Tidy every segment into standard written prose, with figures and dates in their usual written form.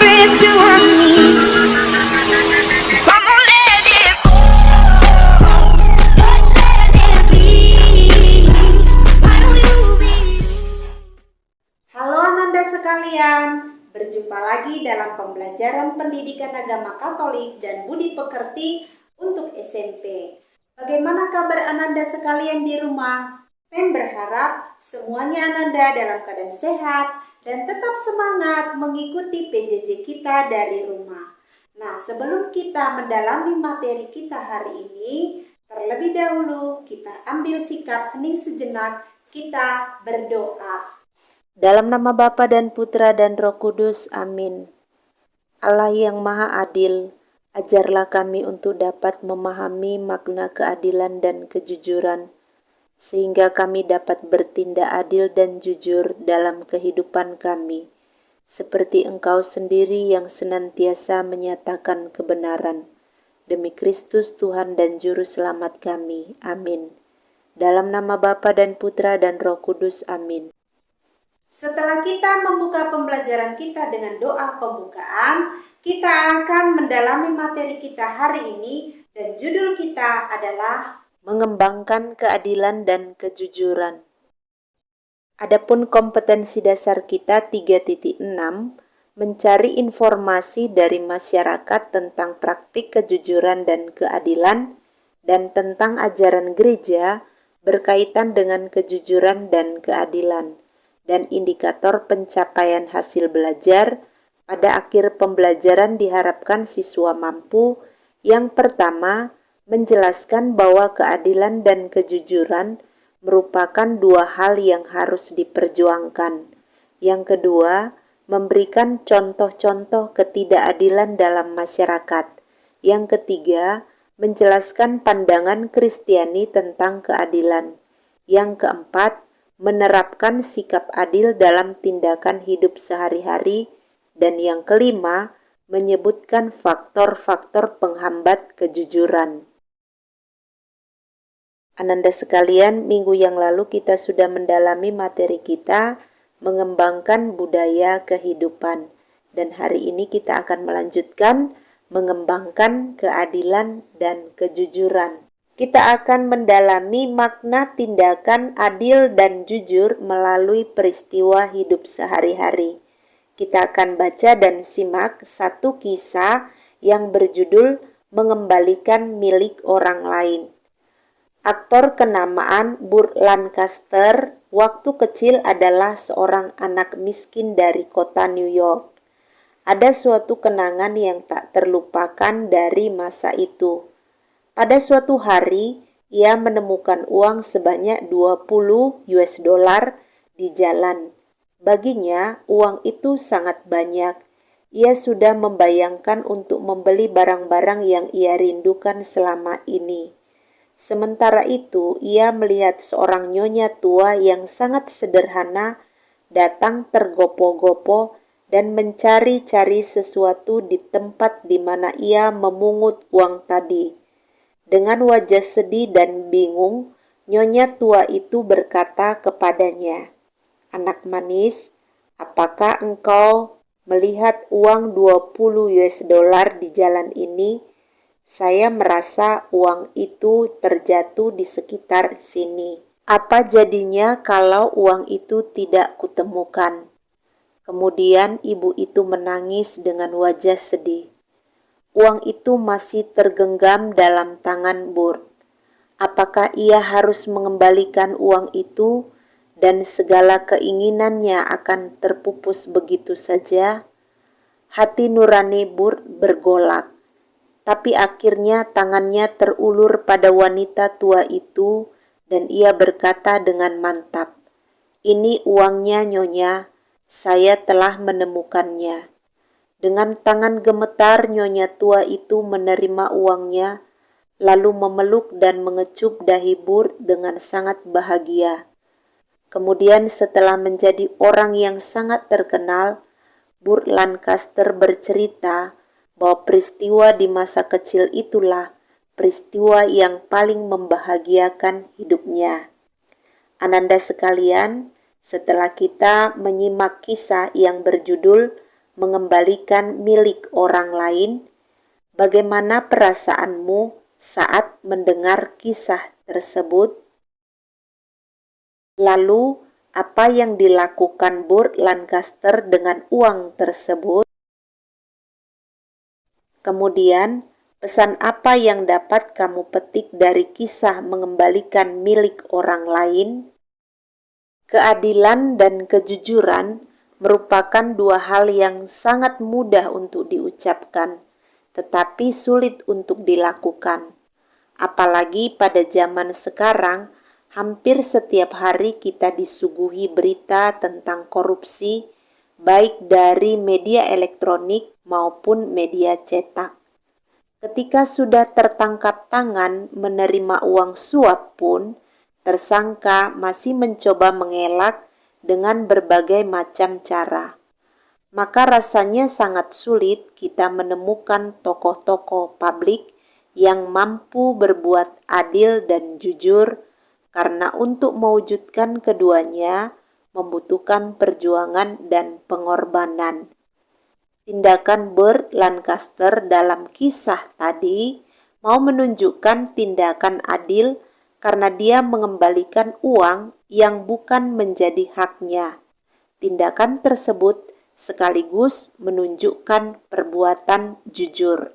secrets to me. Come on, let it go. Just let it be. Why don't you be? Halo Ananda sekalian, berjumpa lagi dalam pembelajaran pendidikan agama Katolik dan budi pekerti untuk SMP. Bagaimana kabar Ananda sekalian di rumah? Pem berharap semuanya Ananda dalam keadaan sehat dan tetap semangat mengikuti PJJ kita dari rumah. Nah, sebelum kita mendalami materi kita hari ini, terlebih dahulu kita ambil sikap hening sejenak, kita berdoa. Dalam nama Bapa dan Putra dan Roh Kudus, amin. Allah yang Maha Adil, ajarlah kami untuk dapat memahami makna keadilan dan kejujuran, sehingga kami dapat bertindak adil dan jujur dalam kehidupan kami, seperti Engkau sendiri yang senantiasa menyatakan kebenaran. Demi Kristus Tuhan dan Juru Selamat kami, amin. Dalam nama Bapa dan Putra dan Roh Kudus, amin. Setelah kita membuka pembelajaran kita dengan doa pembukaan, kita akan mendalami materi kita hari ini dan judul kita adalah Mengembangkan Keadilan dan Kejujuran. Adapun kompetensi dasar kita 3.6, mencari informasi dari masyarakat tentang praktik kejujuran dan keadilan dan tentang ajaran gereja berkaitan dengan kejujuran dan keadilan, dan indikator pencapaian hasil belajar. Pada akhir pembelajaran diharapkan siswa mampu, yang pertama, menjelaskan bahwa keadilan dan kejujuran merupakan dua hal yang harus diperjuangkan. Yang kedua, memberikan contoh-contoh ketidakadilan dalam masyarakat. Yang ketiga, menjelaskan pandangan Kristiani tentang keadilan. Yang keempat, menerapkan sikap adil dalam tindakan hidup sehari-hari. Dan yang kelima, menyebutkan faktor-faktor penghambat kejujuran. Ananda sekalian, minggu yang lalu kita sudah mendalami materi kita, mengembangkan budaya kehidupan. Dan hari ini kita akan melanjutkan mengembangkan keadilan dan kejujuran. Kita akan mendalami makna tindakan adil dan jujur melalui peristiwa hidup sehari-hari. Kita akan baca dan simak satu kisah yang berjudul Mengembalikan Milik Orang Lain. Aktor kenamaan Burt Lancaster waktu kecil adalah seorang anak miskin dari kota New York. Ada suatu kenangan yang tak terlupakan dari masa itu. Pada suatu hari, ia menemukan uang sebanyak 20 US dollar di jalan. Baginya, uang itu sangat banyak. Ia sudah membayangkan untuk membeli barang-barang yang ia rindukan selama ini. Sementara itu, ia melihat seorang nyonya tua yang sangat sederhana datang tergopoh-gopoh dan mencari-cari sesuatu di tempat di mana ia memungut uang tadi. Dengan wajah sedih dan bingung, nyonya tua itu berkata kepadanya, "Anak manis, apakah engkau melihat uang 20 US dollar di jalan ini? Saya merasa uang itu terjatuh di sekitar sini. Apa jadinya kalau uang itu tidak kutemukan?" Kemudian ibu itu menangis dengan wajah sedih. Uang itu masih tergenggam dalam tangan Burt. Apakah ia harus mengembalikan uang itu dan segala keinginannya akan terpupus begitu saja? Hati nurani Burt bergolak. Tapi akhirnya tangannya terulur pada wanita tua itu dan ia berkata dengan mantap, "Ini uangnya, Nyonya, saya telah menemukannya." Dengan tangan gemetar nyonya tua itu menerima uangnya, lalu memeluk dan mengecup dahi Burt dengan sangat bahagia. Kemudian setelah menjadi orang yang sangat terkenal, Burt Lancaster bercerita bahwa peristiwa di masa kecil itulah peristiwa yang paling membahagiakan hidupnya. Ananda sekalian, setelah kita menyimak kisah yang berjudul mengembalikan milik orang lain? Bagaimana perasaanmu saat mendengar kisah tersebut? Lalu, apa yang dilakukan Burt Lancaster dengan uang tersebut? Kemudian, pesan apa yang dapat kamu petik dari kisah mengembalikan milik orang lain? Keadilan dan kejujuran merupakan dua hal yang sangat mudah untuk diucapkan, tetapi sulit untuk dilakukan. Apalagi pada zaman sekarang, hampir setiap hari kita disuguhi berita tentang korupsi, baik dari media elektronik maupun media cetak. Ketika sudah tertangkap tangan menerima uang suap pun, tersangka masih mencoba mengelak dengan berbagai macam cara. Maka rasanya sangat sulit kita menemukan tokoh-tokoh publik yang mampu berbuat adil dan jujur, karena untuk mewujudkan keduanya membutuhkan perjuangan dan pengorbanan. Tindakan Burt Lancaster dalam kisah tadi mau menunjukkan tindakan adil karena dia mengembalikan uang yang bukan menjadi haknya. Tindakan tersebut sekaligus menunjukkan perbuatan jujur.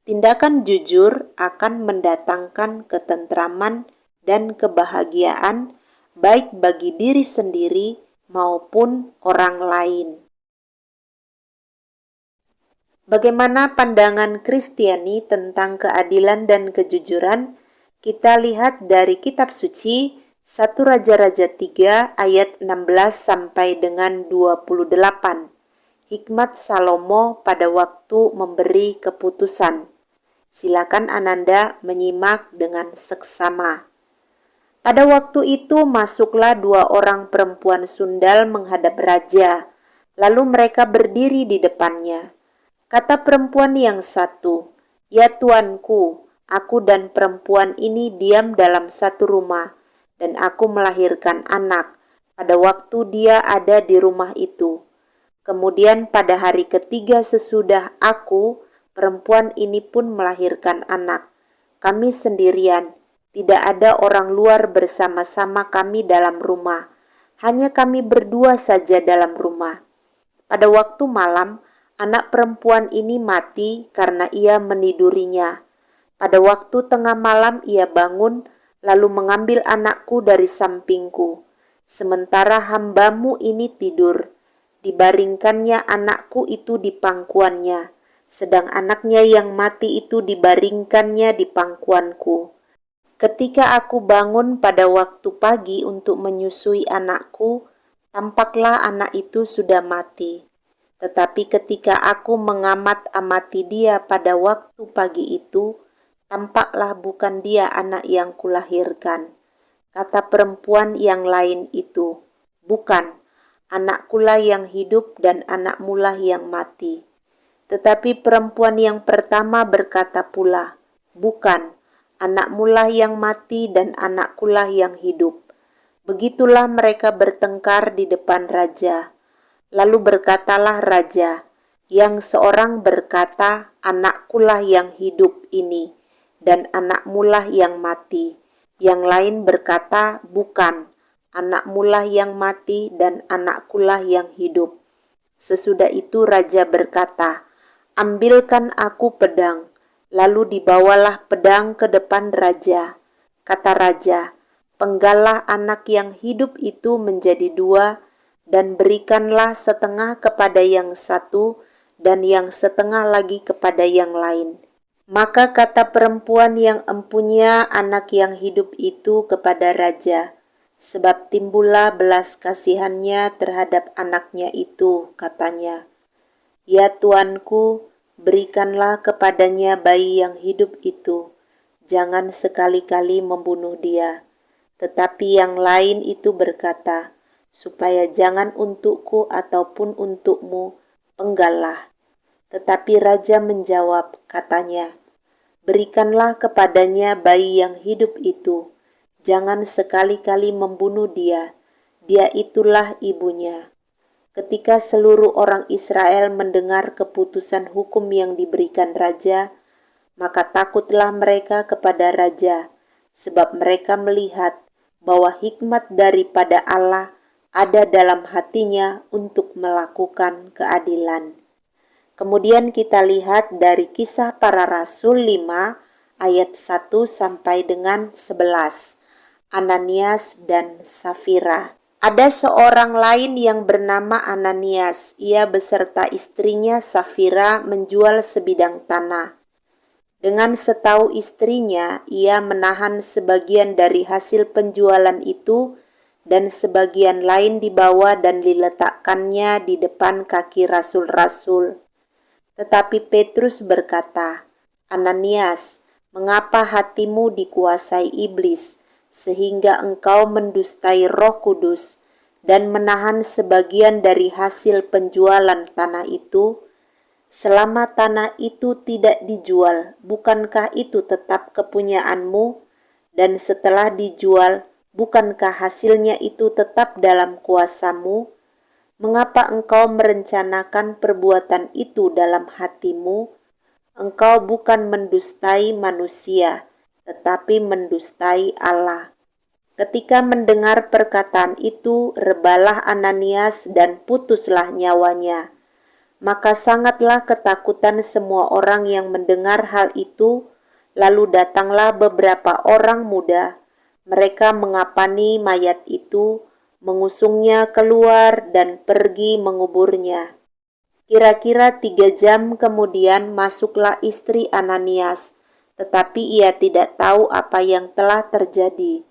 Tindakan jujur akan mendatangkan ketentraman dan kebahagiaan baik bagi diri sendiri maupun orang lain. Bagaimana pandangan Kristiani tentang keadilan dan kejujuran? Kita lihat dari kitab suci 1 Raja-Raja 3 ayat 16 sampai dengan 28. Hikmat Salomo pada waktu memberi keputusan. Silakan Ananda menyimak dengan seksama. Pada waktu itu masuklah dua orang perempuan sundal menghadap raja, lalu mereka berdiri di depannya. Kata perempuan yang satu, "Ya tuanku, aku dan perempuan ini diam dalam satu rumah, dan aku melahirkan anak pada waktu dia ada di rumah itu. Kemudian pada hari ketiga sesudah aku, perempuan ini pun melahirkan anak. Kami sendirian, tidak ada orang luar bersama-sama kami dalam rumah. Hanya kami berdua saja dalam rumah. Pada waktu malam, anak perempuan ini mati karena ia menidurinya. Pada waktu tengah malam ia bangun, lalu mengambil anakku dari sampingku. Sementara hambamu ini tidur, dibaringkannya anakku itu di pangkuannya, sedang anaknya yang mati itu dibaringkannya di pangkuanku. Ketika aku bangun pada waktu pagi untuk menyusui anakku, tampaklah anak itu sudah mati. Tetapi ketika aku mengamat-amati dia pada waktu pagi itu, tampaklah bukan dia anak yang kulahirkan. Kata perempuan yang lain itu, bukan, anakkulah yang hidup dan anakmulah yang mati. Tetapi perempuan yang pertama berkata pula, bukan, anakmulah yang mati dan anakkulah yang hidup. Begitulah mereka bertengkar di depan raja. Lalu berkatalah raja, yang seorang berkata, anakkulah yang hidup ini, dan anakmulah yang mati. Yang lain berkata, bukan, anakmulah yang mati, dan anakkulah yang hidup. Sesudah itu raja berkata, ambilkan aku pedang. Lalu dibawalah pedang ke depan raja. Kata raja, penggallah anak yang hidup itu menjadi dua, dan berikanlah setengah kepada yang satu, dan yang setengah lagi kepada yang lain. Maka kata perempuan yang empunya anak yang hidup itu kepada raja, sebab timbullah belas kasihannya terhadap anaknya itu, katanya, ya tuanku, berikanlah kepadanya bayi yang hidup itu, jangan sekali-kali membunuh dia. Tetapi yang lain itu berkata, supaya jangan untukku ataupun untukmu, penggallah. Tetapi raja menjawab, katanya, berikanlah kepadanya bayi yang hidup itu, jangan sekali-kali membunuh dia, dia itulah ibunya. Ketika seluruh orang Israel mendengar keputusan hukum yang diberikan raja, maka takutlah mereka kepada raja, sebab mereka melihat bahwa hikmat daripada Allah ada dalam hatinya untuk melakukan keadilan. Kemudian kita lihat dari Kisah Para Rasul 5 ayat 1 sampai dengan 11. Ananias dan Safira. Ada seorang lain yang bernama Ananias. Ia beserta istrinya Safira menjual sebidang tanah. Dengan setahu istrinya, ia menahan sebagian dari hasil penjualan itu dan sebagian lain dibawa dan diletakkannya di depan kaki rasul-rasul. Tetapi Petrus berkata, "Ananias, mengapa hatimu dikuasai iblis, sehingga engkau mendustai Roh Kudus dan menahan sebagian dari hasil penjualan tanah itu? Selama tanah itu tidak dijual, bukankah itu tetap kepunyaanmu? Dan setelah dijual, bukankah hasilnya itu tetap dalam kuasamu? Mengapa engkau merencanakan perbuatan itu dalam hatimu? Engkau bukan mendustai manusia, tetapi mendustai Allah." Ketika mendengar perkataan itu, rebalah Ananias dan putuslah nyawanya. Maka sangatlah ketakutan semua orang yang mendengar hal itu. Lalu datanglah beberapa orang muda. Mereka mengapani mayat itu, mengusungnya keluar dan pergi menguburnya. Kira-kira 3 jam kemudian masuklah istri Ananias, tetapi ia tidak tahu apa yang telah terjadi.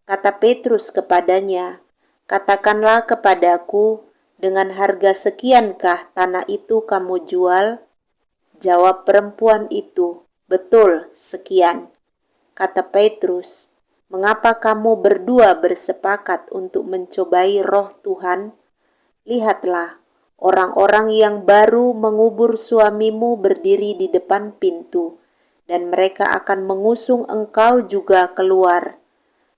Kata Petrus kepadanya, "Katakanlah kepadaku, dengan harga sekiankah tanah itu kamu jual?" Jawab perempuan itu, "Betul, sekian." Kata Petrus, "Mengapa kamu berdua bersepakat untuk mencobai roh Tuhan? Lihatlah, orang-orang yang baru mengubur suamimu berdiri di depan pintu, dan mereka akan mengusung engkau juga keluar."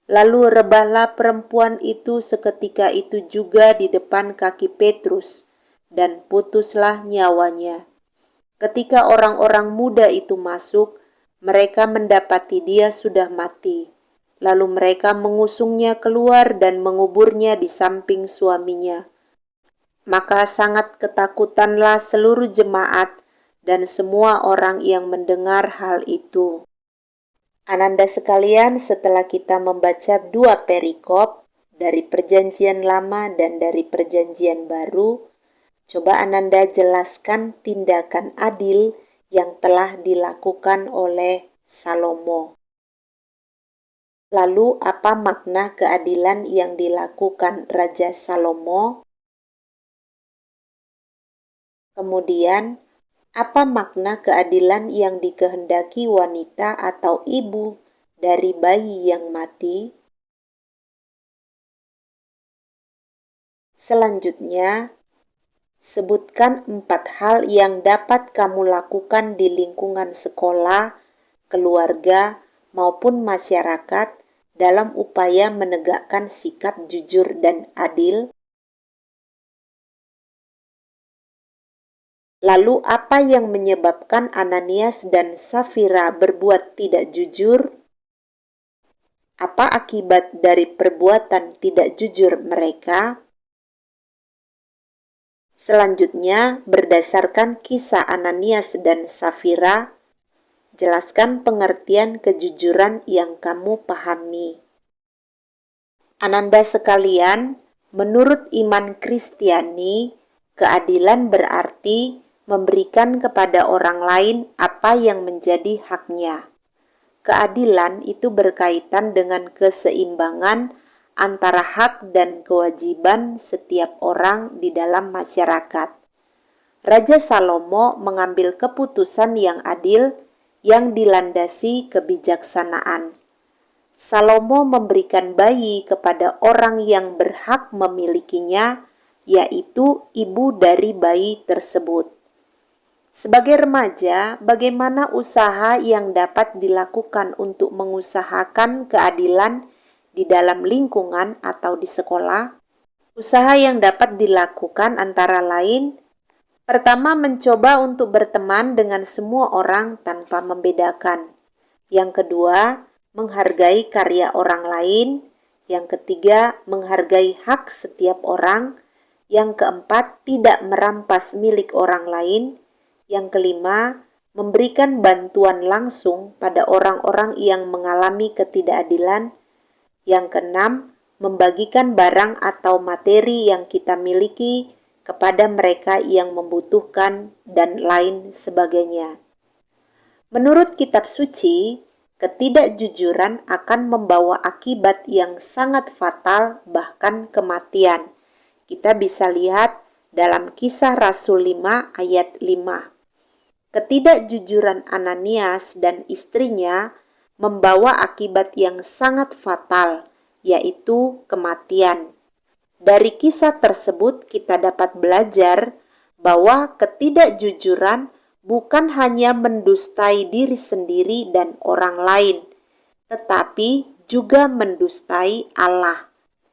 Lalu rebahlah perempuan itu seketika itu juga di depan kaki Petrus, dan putuslah nyawanya. Ketika orang-orang muda itu masuk, mereka mendapati dia sudah mati. Lalu mereka mengusungnya keluar dan menguburnya di samping suaminya. Maka sangat ketakutanlah seluruh jemaat dan semua orang yang mendengar hal itu. Ananda sekalian, setelah kita membaca 2 perikop dari Perjanjian Lama dan dari Perjanjian Baru, coba Ananda jelaskan tindakan adil yang telah dilakukan oleh Salomo. Lalu apa makna keadilan yang dilakukan Raja Salomo? Kemudian, apa makna keadilan yang dikehendaki wanita atau ibu dari bayi yang mati? Selanjutnya, sebutkan 4 hal yang dapat kamu lakukan di lingkungan sekolah, keluarga, maupun masyarakat dalam upaya menegakkan sikap jujur dan adil. Lalu apa yang menyebabkan Ananias dan Safira berbuat tidak jujur? Apa akibat dari perbuatan tidak jujur mereka? Selanjutnya, berdasarkan kisah Ananias dan Safira, jelaskan pengertian kejujuran yang kamu pahami. Ananda sekalian, menurut iman Kristiani, keadilan berarti memberikan kepada orang lain apa yang menjadi haknya. Keadilan itu berkaitan dengan keseimbangan antara hak dan kewajiban setiap orang di dalam masyarakat. Raja Salomo mengambil keputusan yang adil yang dilandasi kebijaksanaan. Salomo memberikan bayi kepada orang yang berhak memilikinya, yaitu ibu dari bayi tersebut. Sebagai remaja, bagaimana usaha yang dapat dilakukan untuk mengusahakan keadilan di dalam lingkungan atau di sekolah? Usaha yang dapat dilakukan antara lain: pertama, mencoba untuk berteman dengan semua orang tanpa membedakan. Yang kedua, menghargai karya orang lain. Yang ketiga, menghargai hak setiap orang. Yang keempat, tidak merampas milik orang lain. Yang kelima, memberikan bantuan langsung pada orang-orang yang mengalami ketidakadilan. Yang keenam, membagikan barang atau materi yang kita miliki kepada mereka yang membutuhkan, dan lain sebagainya. Menurut kitab suci, ketidakjujuran akan membawa akibat yang sangat fatal, bahkan kematian. Kita bisa lihat dalam Kisah Rasul 5 ayat 5. Ketidakjujuran Ananias dan istrinya membawa akibat yang sangat fatal, yaitu kematian. Dari kisah tersebut kita dapat belajar bahwa ketidakjujuran bukan hanya mendustai diri sendiri dan orang lain, tetapi juga mendustai Allah.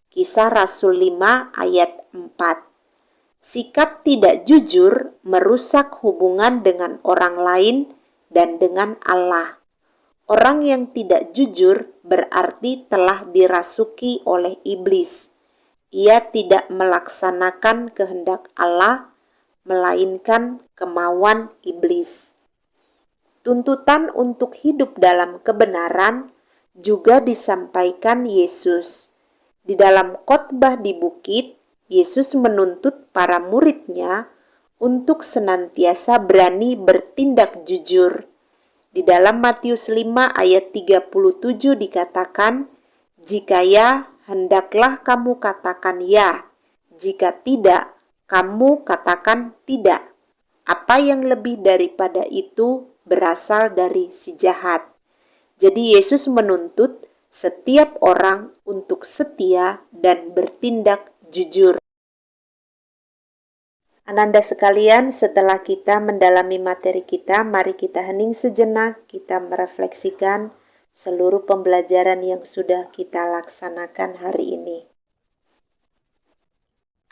Kisah Rasul 5 ayat 4. Sikap tidak jujur merusak hubungan dengan orang lain dan dengan Allah. Orang yang tidak jujur berarti telah dirasuki oleh iblis. Ia tidak melaksanakan kehendak Allah, melainkan kemauan iblis. Tuntutan untuk hidup dalam kebenaran juga disampaikan Yesus. Di dalam khotbah di bukit, Yesus menuntut para murid-Nya untuk senantiasa berani bertindak jujur. Di dalam Matius 5 ayat 37 dikatakan, "Jika ya, hendaklah kamu katakan ya. Jika tidak, kamu katakan tidak. Apa yang lebih daripada itu berasal dari si jahat." Jadi Yesus menuntut setiap orang untuk setia dan bertindak jujur. Ananda sekalian, setelah kita mendalami materi kita, mari kita hening sejenak, kita merefleksikan seluruh pembelajaran yang sudah kita laksanakan hari ini.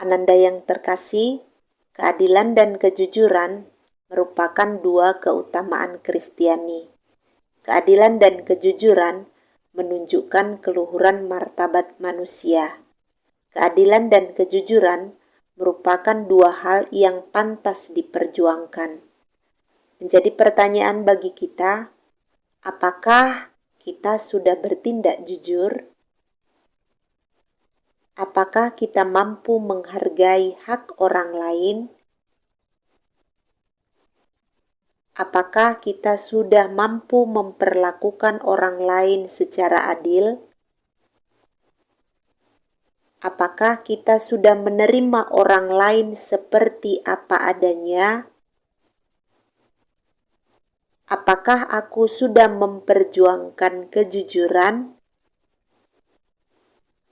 Ananda yang terkasih, keadilan dan kejujuran merupakan dua keutamaan Kristiani. Keadilan dan kejujuran menunjukkan keluhuran martabat manusia. Keadilan dan kejujuran merupakan dua hal yang pantas diperjuangkan. Menjadi pertanyaan bagi kita, apakah kita sudah bertindak jujur? Apakah kita mampu menghargai hak orang lain? Apakah kita sudah mampu memperlakukan orang lain secara adil? Apakah kita sudah menerima orang lain seperti apa adanya? Apakah aku sudah memperjuangkan kejujuran?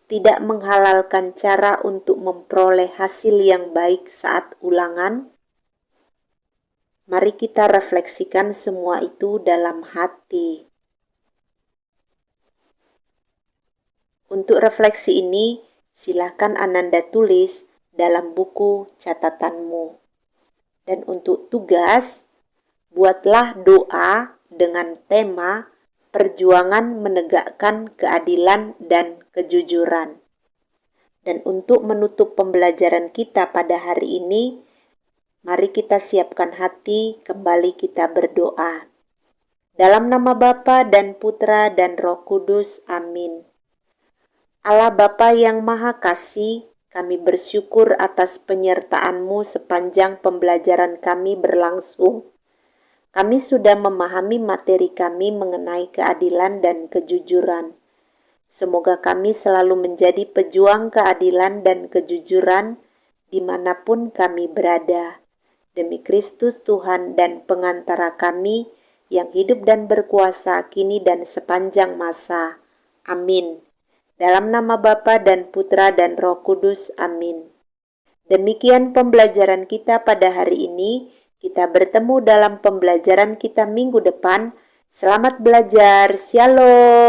Tidak menghalalkan cara untuk memperoleh hasil yang baik saat ulangan? Mari kita refleksikan semua itu dalam hati. Untuk refleksi ini, silakan Ananda tulis dalam buku catatanmu. Dan untuk tugas, buatlah doa dengan tema perjuangan menegakkan keadilan dan kejujuran. Dan untuk menutup pembelajaran kita pada hari ini, mari kita siapkan hati, kembali kita berdoa. Dalam nama Bapa dan Putra dan Roh Kudus, amin. Allah Bapa yang Maha Kasih, kami bersyukur atas penyertaan-Mu sepanjang pembelajaran kami berlangsung. Kami sudah memahami materi kami mengenai keadilan dan kejujuran. Semoga kami selalu menjadi pejuang keadilan dan kejujuran dimanapun kami berada. Demi Kristus Tuhan dan pengantara kami yang hidup dan berkuasa kini dan sepanjang masa. Amin. Dalam nama Bapa dan Putra dan Roh Kudus, amin. Demikian pembelajaran kita pada hari ini. Kita bertemu dalam pembelajaran kita minggu depan. Selamat belajar. Shalom.